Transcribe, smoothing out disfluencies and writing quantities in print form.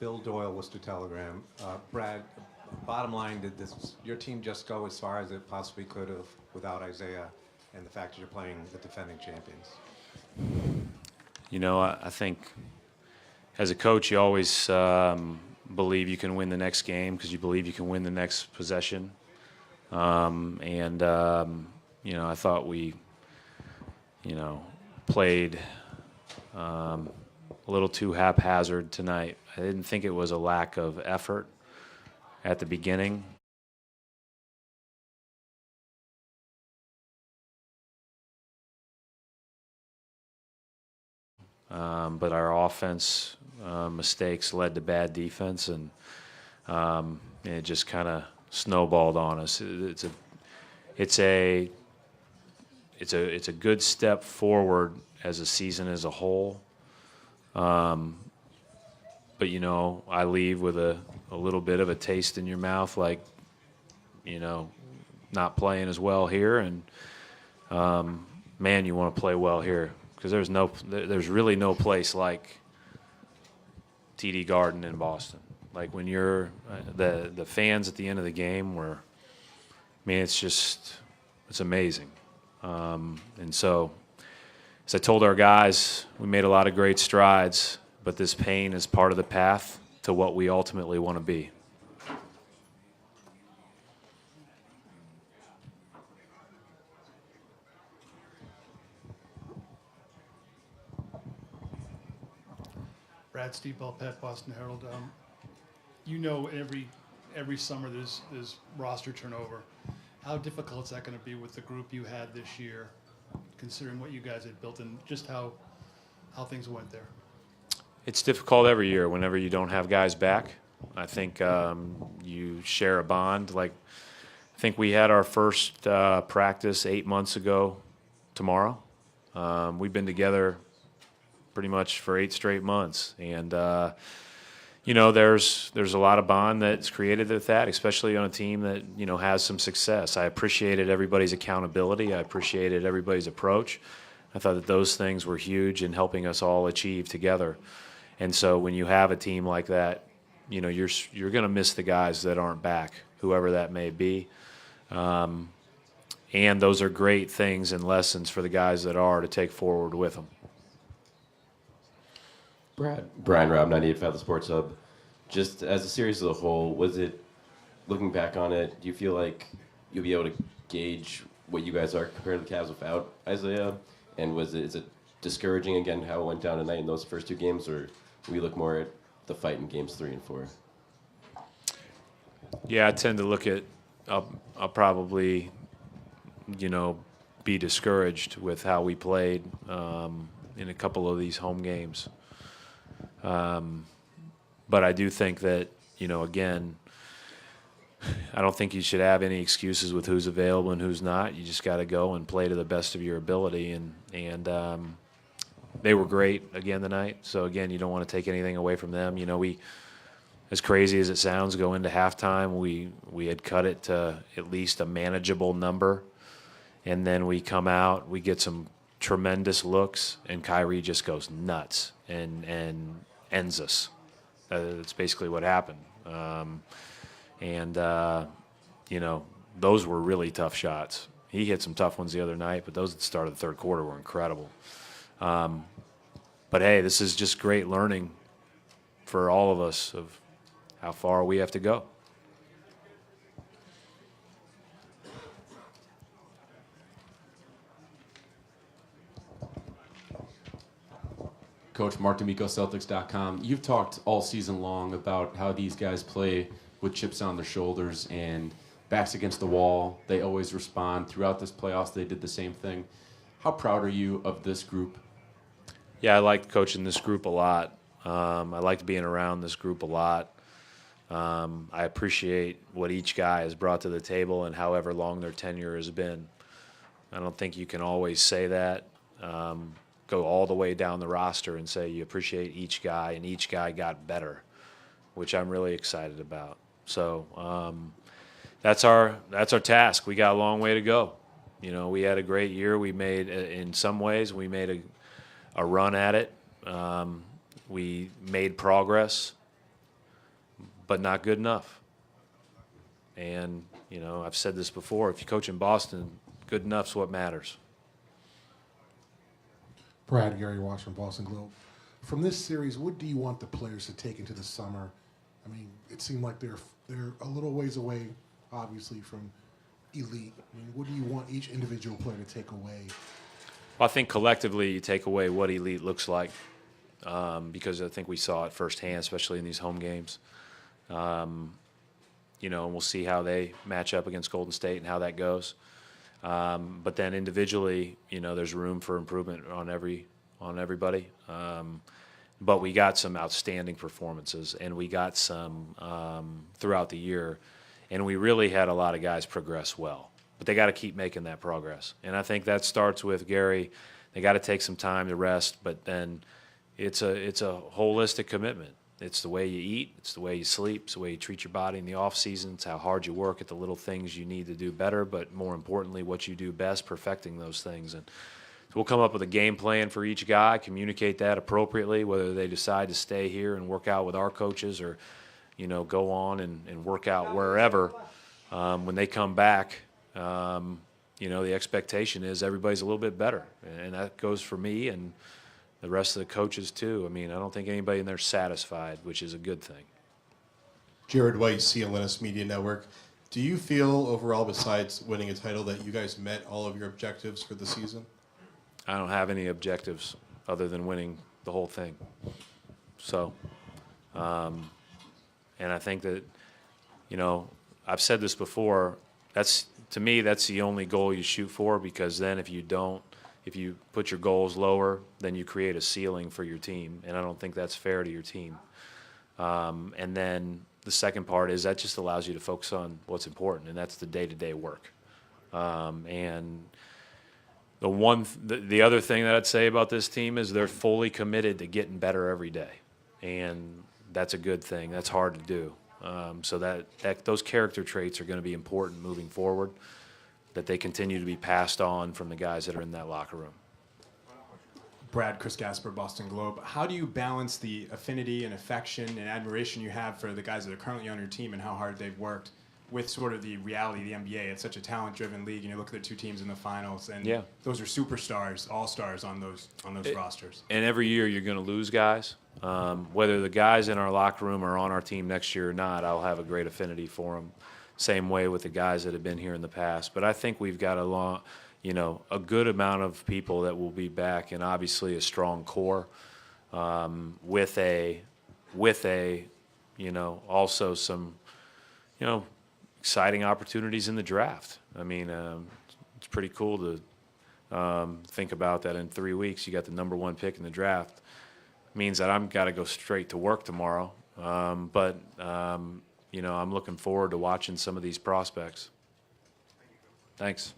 Bill Doyle, Worcester Telegram. Brad, bottom line, did your team just go as far as it possibly could have without Isaiah and the fact that you're playing the defending champions? I think as a coach, you always believe you can win the next game because you believe you can win the next possession. I thought we, played a little too haphazard tonight. I didn't think it was a lack of effort at the beginning. But our offense mistakes led to bad defense, and it just kind of snowballed on us. It's a good step forward as a season as a whole. But I leave with a little bit of a taste in your mouth, like not playing as well here, and man, you want to play well here. Because there's really no place like TD Garden in Boston. Like when you're the fans at the end of the game it's amazing. And so, as I told our guys, we made a lot of great strides, but this pain is part of the path to what we ultimately want to be. Brad, Steve Belpet, Boston Herald. Every summer there's roster turnover. How difficult is that going to be with the group you had this year, considering what you guys had built and just how things went there? It's difficult every year whenever you don't have guys back. I think you share a bond. Like, I think we had our first practice 8 months ago tomorrow. We've been together pretty much for 8 straight months. And, there's a lot of bond that's created with that, especially on a team that, has some success. I appreciated everybody's accountability. I appreciated everybody's approach. I thought that those things were huge in helping us all achieve together. And so when you have a team like that, you're going to miss the guys that aren't back, whoever that may be. And those are great things and lessons for the guys that are to take forward with them. Brian Robb, 98.5 The Sports Hub. Just as a series as a whole, was it, looking back on it, do you feel like you'll be able to gauge what you guys are compared to the Cavs without Isaiah? And is it discouraging, again, how it went down tonight in those first 2 games, or do we look more at the fight in games 3 and 4? Yeah, I tend to look at, I'll probably, be discouraged with how we played in a couple of these home games. But I do think that, again, I don't think you should have any excuses with who's available and who's not. You just got to go and play to the best of your ability. And they were great again tonight. So, again, you don't want to take anything away from them. We, as crazy as it sounds, go into halftime. We had cut it to at least a manageable number. And then we come out, we get some tremendous looks, and Kyrie just goes nuts and ends us. That's basically what happened. Those were really tough shots. He hit some tough ones the other night, but those at the start of the third quarter were incredible. But, hey, this is just great learning for all of us of how far we have to go. Coach Mark D'Amico, Celtics.com. You've talked all season long about how these guys play with chips on their shoulders and backs against the wall. They always respond. Throughout this playoffs, they did the same thing. How proud are you of this group? Yeah, I liked coaching this group a lot. I liked being around this group a lot. I appreciate what each guy has brought to the table and however long their tenure has been. I don't think you can always say that. Go all the way down the roster and say you appreciate each guy, and each guy got better, which I'm really excited about. So that's our task. We got a long way to go. We had a great year. We made, in some ways, we made a run at it. We made progress. but not good enough. And, you know, I've said this before, if you coach in Boston, good enough's what matters. Brad, Gary Watch from Boston Globe. From this series, what do you want the players to take into the summer? I mean, it seemed like they're a little ways away, obviously, from elite. I mean, what do you want each individual player to take away? Well, I think collectively you take away what elite looks like, because I think we saw it firsthand, especially in these home games. You know, and we'll see how they match up against Golden State and how that goes. But then individually, you know, there's room for improvement on everybody. But we got some outstanding performances, and we got some throughout the year, and we really had a lot of guys progress well. But they got to keep making that progress, and I think that starts with Gary. They got to take some time to rest, but then it's a holistic commitment. It's the way you eat, it's the way you sleep, it's the way you treat your body in the off season, it's how hard you work at the little things you need to do better, but more importantly, what you do best, perfecting those things. And so we'll come up with a game plan for each guy, communicate that appropriately, whether they decide to stay here and work out with our coaches or, you know, go on and work out wherever. When they come back, you know, the expectation is everybody's a little bit better. And that goes for me and the rest of the coaches too. I mean, I don't think anybody in there is satisfied, which is a good thing. Jared White, CLNS Media Network. Do you feel overall, besides winning a title, that you guys met all of your objectives for the season? I don't have any objectives other than winning the whole thing. So, and I think that, you know, I've said this before, to me, that's the only goal you shoot for, because then if you put your goals lower, then you create a ceiling for your team, and I don't think that's fair to your team. And then the second part is that just allows you to focus on what's important, and that's the day-to-day work. And the other thing that I'd say about this team is they're fully committed to getting better every day, and that's a good thing. That's hard to do. So that those character traits are going to be important moving forward, that they continue to be passed on from the guys that are in that locker room. Brad, Chris Gasper, Boston Globe. How do you balance the affinity and affection and admiration you have for the guys that are currently on your team and how hard they've worked with sort of the reality of the NBA? It's such a talent-driven league, and you look at the two teams in the finals, and those are superstars, all-stars on those rosters. And every year you're going to lose guys. Whether the guys in our locker room are on our team next year or not, I'll have a great affinity for them. Same way with the guys that have been here in the past. But I think we've got a good amount of people that will be back, and obviously a strong core with a also some exciting opportunities in the draft. I mean, it's pretty cool to think about that in 3 weeks. You got the number 1 pick in the draft. It means that I've got to go straight to work tomorrow. But I'm looking forward to watching some of these prospects. Thanks.